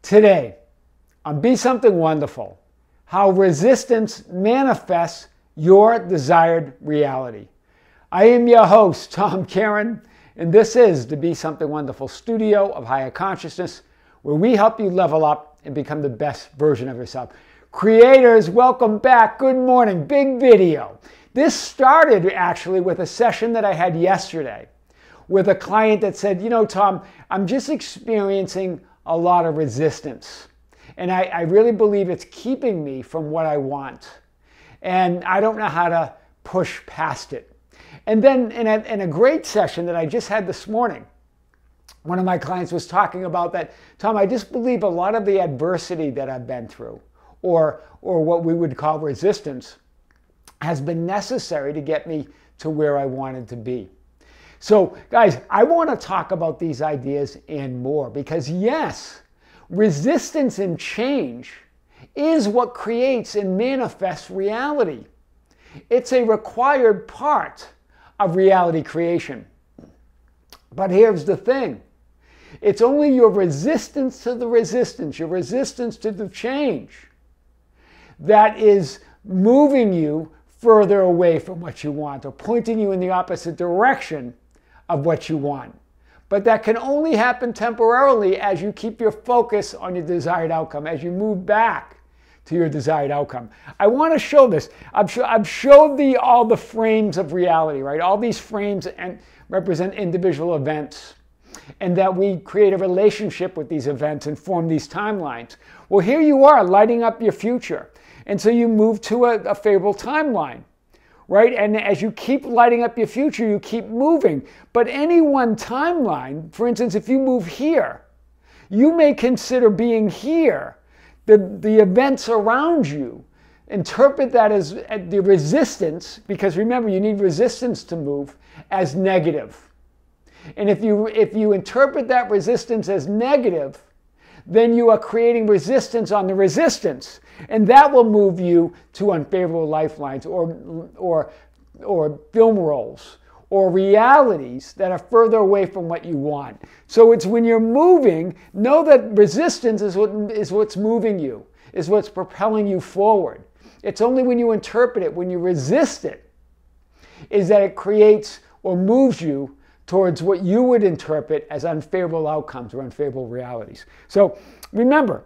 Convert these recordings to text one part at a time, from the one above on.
Today, on Be Something Wonderful, how resistance manifests your desired reality. I am your host, Tom Kearin, and this is the Be Something Wonderful studio of higher consciousness, where we help you level up and become the best version of yourself. Creators, welcome back. Good morning. Big video. This started actually with a session that I had yesterday with a client that said, you know, Tom, I'm just experiencing a lot of resistance. And I really believe it's keeping me from what I want. And I don't know how to push past it. And then in a great session that I just had this morning, one of my clients was talking about that, Tom, I just believe a lot of the adversity that I've been through, or what we would call resistance, has been necessary to get me to where I wanted to be. So guys, I want to talk about these ideas and more because yes, resistance and change is what creates and manifests reality. It's a required part of reality creation. But here's the thing. It's only your resistance to the resistance, your resistance to the change, that is moving you further away from what you want or pointing you in the opposite direction of what you want. But that can only happen temporarily as you keep your focus on your desired outcome, as you move back to your desired outcome. I want to show this. I've showed all the frames of reality, right? All these frames and represent individual events, and that we create a relationship with these events and form these timelines. Well, here you are lighting up your future. And so you move to a favorable timeline, right? And as you keep lighting up your future, you keep moving. But any one timeline, for instance, if you move here, you may consider being here, the events around you, interpret that as the resistance, because remember, you need resistance to move, as negative. And if you interpret that resistance as negative, then you are creating resistance on the resistance. And that will move you to unfavorable lifelines or film roles or realities that are further away from what you want. So it's when you're moving, know that resistance is what's moving you, is what's propelling you forward. It's only when you interpret it, when you resist it, is that it creates or moves you towards what you would interpret as unfavorable outcomes or unfavorable realities. So remember,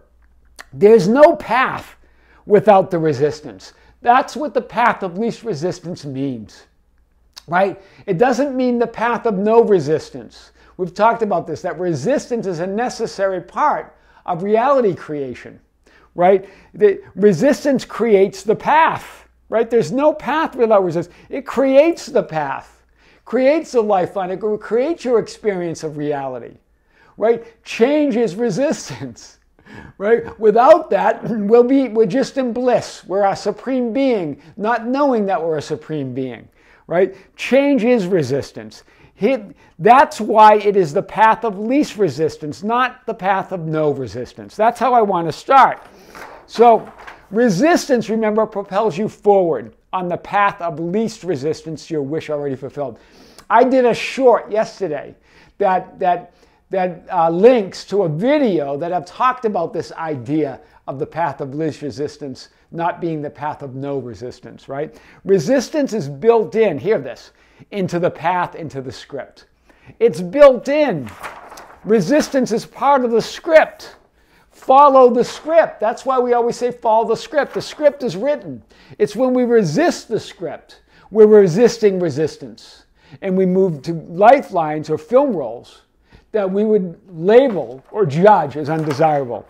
there's no path without the resistance. That's what the path of least resistance means, right? It doesn't mean the path of no resistance. We've talked about this, that resistance is a necessary part of reality creation, right? The resistance creates the path, right? There's no path without resistance. It creates the path. Creates a lifeline, it creates your experience of reality, right? Change is resistance, right? Without that, we're just in bliss. We're a supreme being, not knowing that we're a supreme being, right? Change is resistance. That's why it is the path of least resistance, not the path of no resistance. That's how I want to start. So resistance, remember, propels you forward on the path of least resistance to your wish already fulfilled. I did a short yesterday that links to a video that I've talked about this idea of the path of least resistance not being the path of no resistance, right? Resistance is built in, hear this, into the path, into the script. It's built in. Resistance is part of the script. Follow the script. That's why we always say follow the script. The script is written. It's when we resist the script, we're resisting resistance. And we move to lifelines or film roles that we would label or judge as undesirable.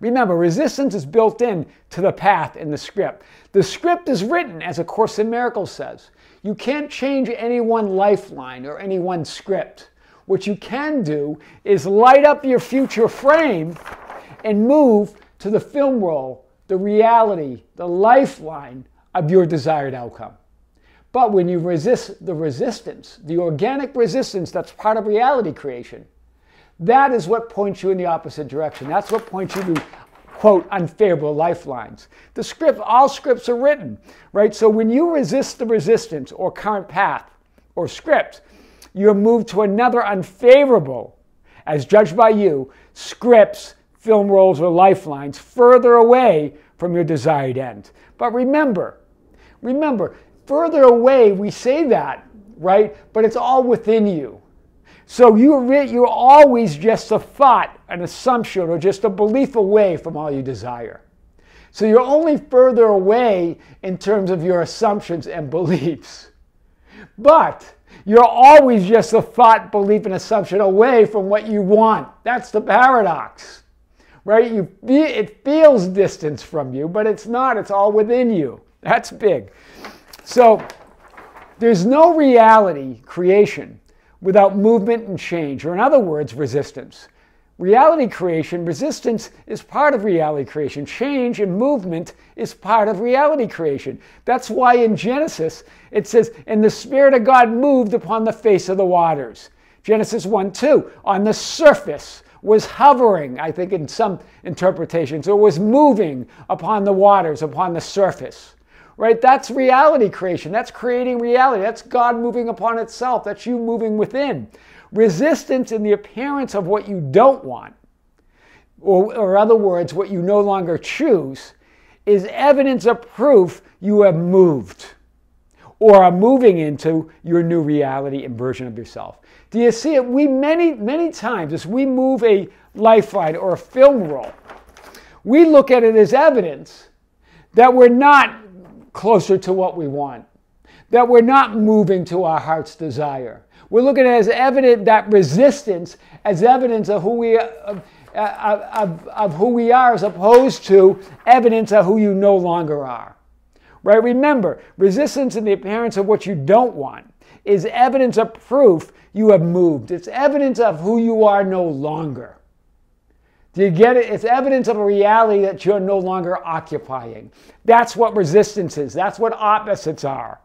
Remember, resistance is built in to the path in the script. The script is written, as A Course in Miracles says. You can't change any one lifeline or any one script. What you can do is light up your future frame and move to the film role, the reality, the lifeline of your desired outcome. But when you resist the resistance, the organic resistance that's part of reality creation, that is what points you in the opposite direction. That's what points you to, quote, unfavorable lifelines. The script, all scripts are written, right? So when you resist the resistance or current path or script, you're moved to another unfavorable, as judged by you, script's film rolls, or lifelines further away from your desired end. But remember, further away, we say that, right? But it's all within you. So you're always just a thought, an assumption, or just a belief away from all you desire. So you're only further away in terms of your assumptions and beliefs. But you're always just a thought, belief, and assumption away from what you want. That's the paradox, right? It feels distance from you, but it's not. It's all within you. That's big. So there's no reality creation without movement and change, or in other words, resistance. Reality creation, resistance is part of reality creation. Change and movement is part of reality creation. That's why in Genesis it says, and the Spirit of God moved upon the face of the waters. Genesis 1:2, on the surface, was hovering, I think in some interpretations, or was moving upon the waters, upon the surface. Right? That's reality creation. That's creating reality. That's God moving upon itself. That's you moving within. Resistance in the appearance of what you don't want, or in other words, what you no longer choose, is evidence of proof you have moved or are moving into your new reality and version of yourself. Do you see it? We many times, as we move a lifeline or a film roll, we look at it as evidence that we're not closer to what we want, that we're not moving to our heart's desire. We're looking at it as evident, that resistance as evidence of who we are, as opposed to evidence of who you no longer are. Right? Remember, resistance in the appearance of what you don't want is evidence of proof you have moved. It's evidence of who you are no longer. Do you get it? It's evidence of a reality that you're no longer occupying. That's what resistance is. That's what opposites are.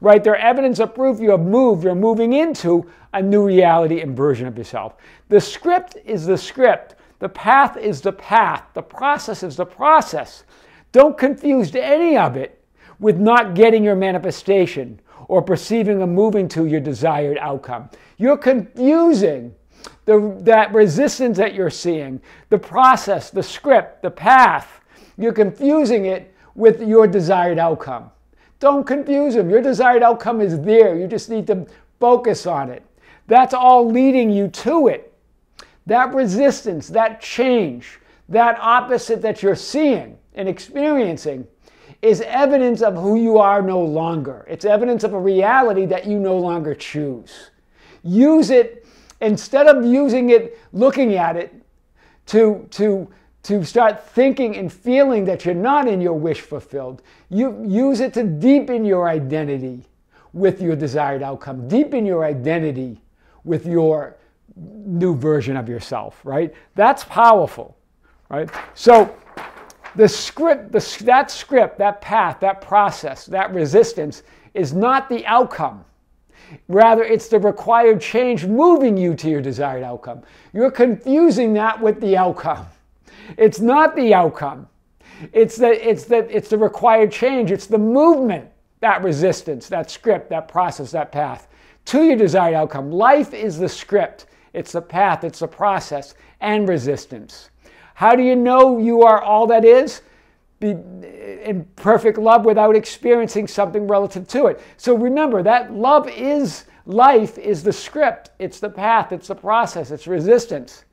Right? They're evidence of proof you have moved. You're moving into a new reality and version of yourself. The script is the script. The path is the path. The process is the process. Don't confuse any of it with not getting your manifestation or perceiving or moving to your desired outcome. You're confusing that resistance that you're seeing, the process, the script, the path. You're confusing it with your desired outcome. Don't confuse them. Your desired outcome is there. You just need to focus on it. That's all leading you to it. That resistance, that change, that opposite that you're seeing and experiencing is evidence of who you are no longer. It's evidence of a reality that you no longer choose. Use it, instead of using it, looking at it, to start thinking and feeling that you're not in your wish fulfilled. You use it to deepen your identity with your desired outcome. Deepen your identity with your new version of yourself, right? That's powerful, right? So the script, that path, that process, that resistance is not the outcome. Rather, it's the required change moving you to your desired outcome. You're confusing that with the outcome. It's not the outcome. It's the required change. It's the movement, that resistance, that script, that process, that path to your desired outcome. Life is the script. It's the path. It's the process and resistance. How do you know you are all that is? Be in perfect love without experiencing something relative to it. So remember that life is the script. It's the path. It's the process. It's resistance.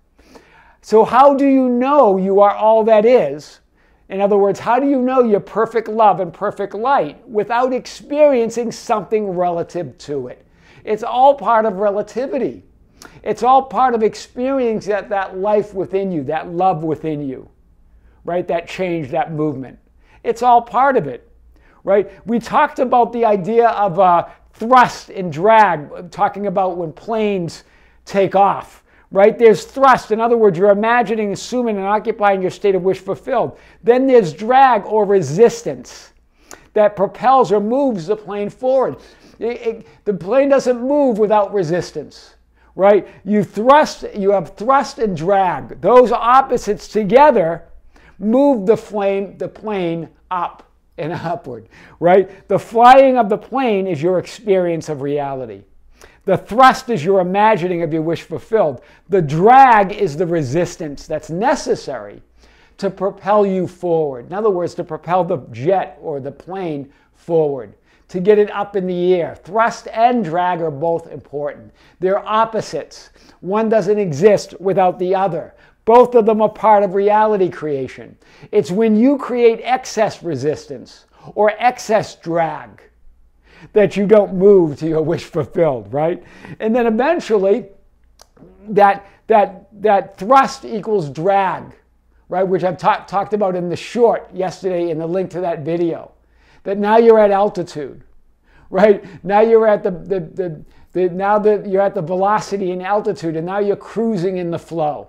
So how do you know you are all that is? In other words, how do you know you're perfect love and perfect light without experiencing something relative to it? It's all part of relativity. It's all part of experiencing that life within you, that love within you, right? That change, that movement. It's all part of it, right? We talked about the idea of thrust and drag, talking about when planes take off. Right? There's thrust. In other words, you're imagining, assuming, and occupying your state of wish fulfilled. Then there's drag or resistance that propels or moves the plane forward. The plane doesn't move without resistance. Right? You have thrust and drag. Those opposites together move the plane up and upward. Right? The flying of the plane is your experience of reality. The thrust is your imagining of your wish fulfilled. The drag is the resistance that's necessary to propel you forward. In other words, to propel the jet or the plane forward, to get it up in the air. Thrust and drag are both important. They're opposites. One doesn't exist without the other. Both of them are part of reality creation. It's when you create excess resistance or excess drag that you don't move to your wish fulfilled, right? And then eventually that thrust equals drag, right? Which I've talked about in the short yesterday in the link to that video. That now you're at altitude, right? Now you're at now that you're at the velocity and altitude, and now you're cruising in the flow,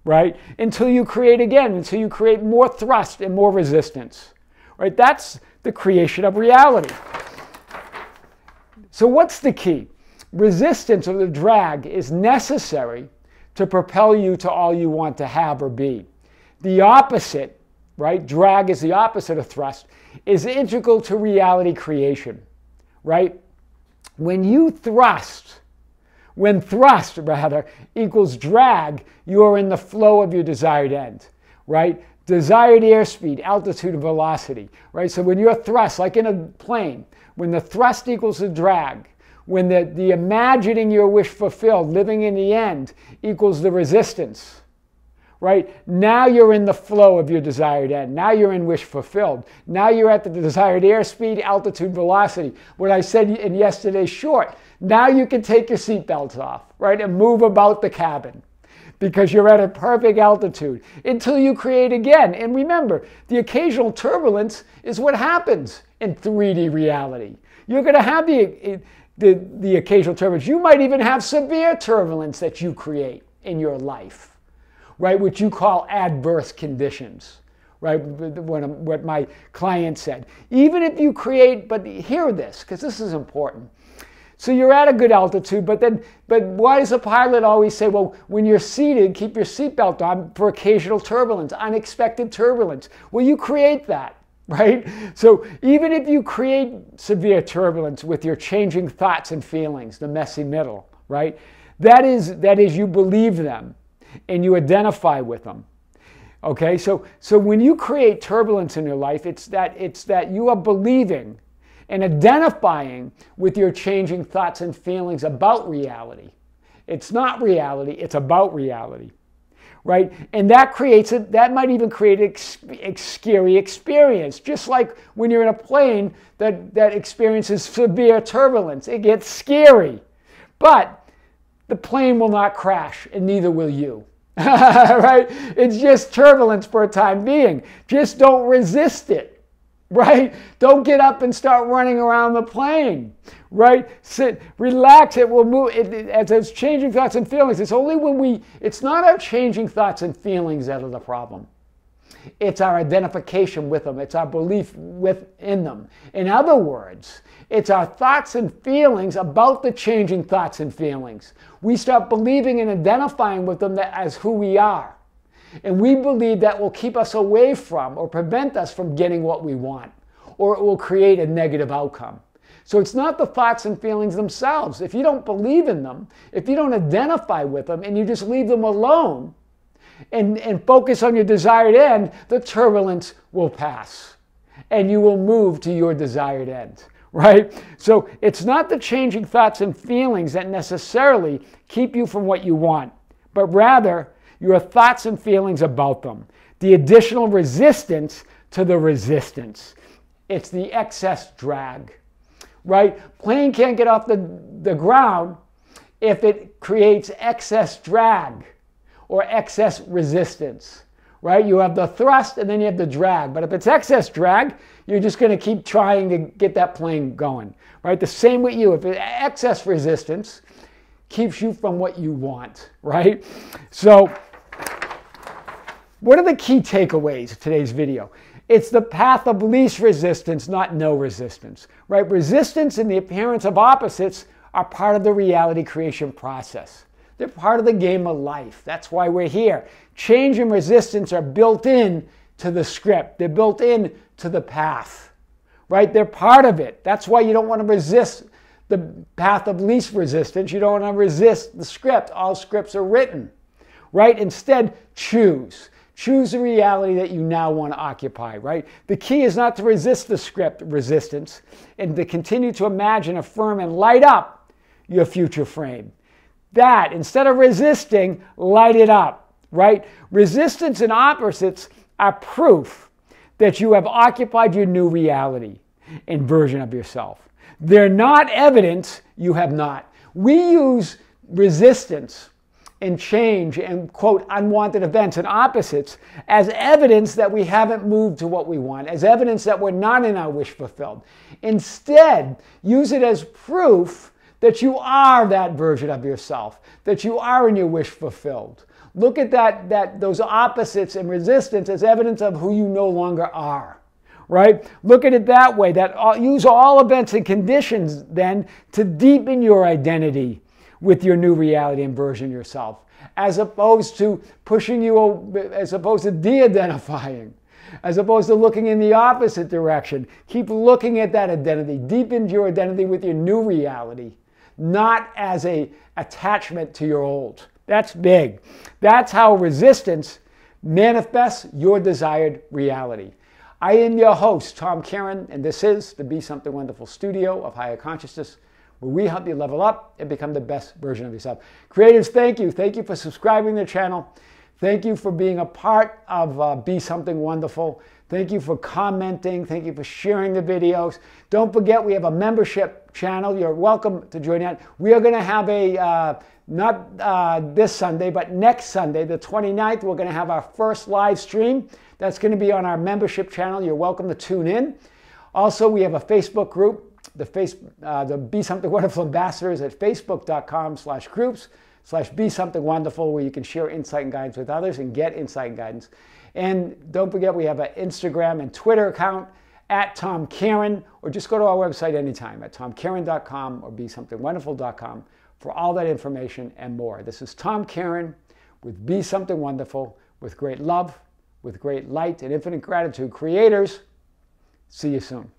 right? Until you create again, until you create more thrust and more resistance, right? That's the creation of reality. So what's the key? Resistance or the drag is necessary to propel you to all you want to have or be. The opposite, right? Drag is the opposite of thrust, is integral to reality creation, right? When thrust equals drag, you are in the flow of your desired end, right? Desired airspeed, altitude, and velocity, right? So when you're thrust, like in a plane, when the thrust equals the drag, when the imagining your wish fulfilled, living in the end, equals the resistance, right? Now you're in the flow of your desired end. Now you're in wish fulfilled. Now you're at the desired airspeed, altitude, velocity. What I said in yesterday's short, now you can take your seatbelts off, right? And move about the cabin because you're at a perfect altitude until you create again. And remember, the occasional turbulence is what happens in 3D reality. You're going to have the occasional turbulence. You might even have severe turbulence that you create in your life, right, which you call adverse conditions, right, what my client said. Even if you create, but hear this, because this is important. So you're at a good altitude, but why does a pilot always say, well, when you're seated, keep your seatbelt on for occasional turbulence, unexpected turbulence? Well, you create that, right? So even if you create severe turbulence with your changing thoughts and feelings, the messy middle, right, that is you believe them and you identify with them. Okay, so when you create turbulence in your life, it's that you are believing and identifying with your changing thoughts and feelings about reality. It's not reality, it's about reality, right? And that might even create a scary experience, just like when you're in a plane that experiences severe turbulence. It gets scary, but the plane will not crash, and neither will you. Right? It's just turbulence for a time being. Just don't resist it. Right? Don't get up and start running around the plane. Right? Sit, relax. It will move. As it's changing thoughts and feelings, it's not our changing thoughts and feelings that are the problem. It's our identification with them. It's our belief within them. In other words, it's our thoughts and feelings about the changing thoughts and feelings. We start believing and identifying with them as who we are. And we believe that will keep us away from or prevent us from getting what we want, or it will create a negative outcome. So it's not the thoughts and feelings themselves. If you don't believe in them, if you don't identify with them, and you just leave them alone and focus on your desired end, the turbulence will pass and you will move to your desired end. Right? So it's not the changing thoughts and feelings that necessarily keep you from what you want, but rather your thoughts and feelings about them. The additional resistance to the resistance. It's the excess drag. Right? Plane can't get off the ground if it creates excess drag or excess resistance. Right? You have the thrust and then you have the drag. But if it's excess drag, you're just going to keep trying to get that plane going. Right? The same with you. If it's excess resistance keeps you from what you want. Right? So what are the key takeaways of today's video? It's the path of least resistance, not no resistance. Right? Resistance and the appearance of opposites are part of the reality creation process. They're part of the game of life. That's why we're here. Change and resistance are built in to the script. They're built in to the path. Right? They're part of it. That's why you don't want to resist the path of least resistance. You don't want to resist the script. All scripts are written, right? Instead, choose. Choose the reality that you now want to occupy, right? The key is not to resist the script resistance and to continue to imagine, affirm, and light up your future frame. That, instead of resisting, light it up, right? Resistance and opposites are proof that you have occupied your new reality and version of yourself. They're not evidence you have not. We use resistance and change and, quote, unwanted events and opposites as evidence that we haven't moved to what we want, as evidence that we're not in our wish fulfilled. Instead, use it as proof that you are that version of yourself, that you are in your wish fulfilled. Look at those opposites and resistance as evidence of who you no longer are, right? Look at it that way. Use all events and conditions then to deepen your identity with your new reality and version of yourself, as opposed to pushing you, as opposed to de-identifying, as opposed to looking in the opposite direction. Keep looking at that identity. Deepen your identity with your new reality, not as an attachment to your old. That's big. That's how resistance manifests your desired reality. I am your host, Tom Kearin, and this is the Be Something Wonderful studio of higher consciousness, where we help you level up and become the best version of yourself. Creatives, thank you. Thank you for subscribing to the channel. Thank you for being a part of Be Something Wonderful. Thank you for commenting. Thank you for sharing the videos. Don't forget, we have a membership channel. You're welcome to join that. We are going to have a, not this Sunday, but next Sunday, the 29th, we're going to have our first live stream. That's going to be on our membership channel. You're welcome to tune in. Also, we have a Facebook group, the Be Something Wonderful Ambassadors at facebook.com/groups/Be Something Wonderful, where you can share insight and guidance with others and get insight and guidance. And don't forget, we have an Instagram and Twitter account at Tom Kearin, or just go to our website anytime at tomkearin.com or besomethingwonderful.com for all that information and more. This is Tom Kearin with Be Something Wonderful, with great love, with great light and infinite gratitude. Creators, see you soon.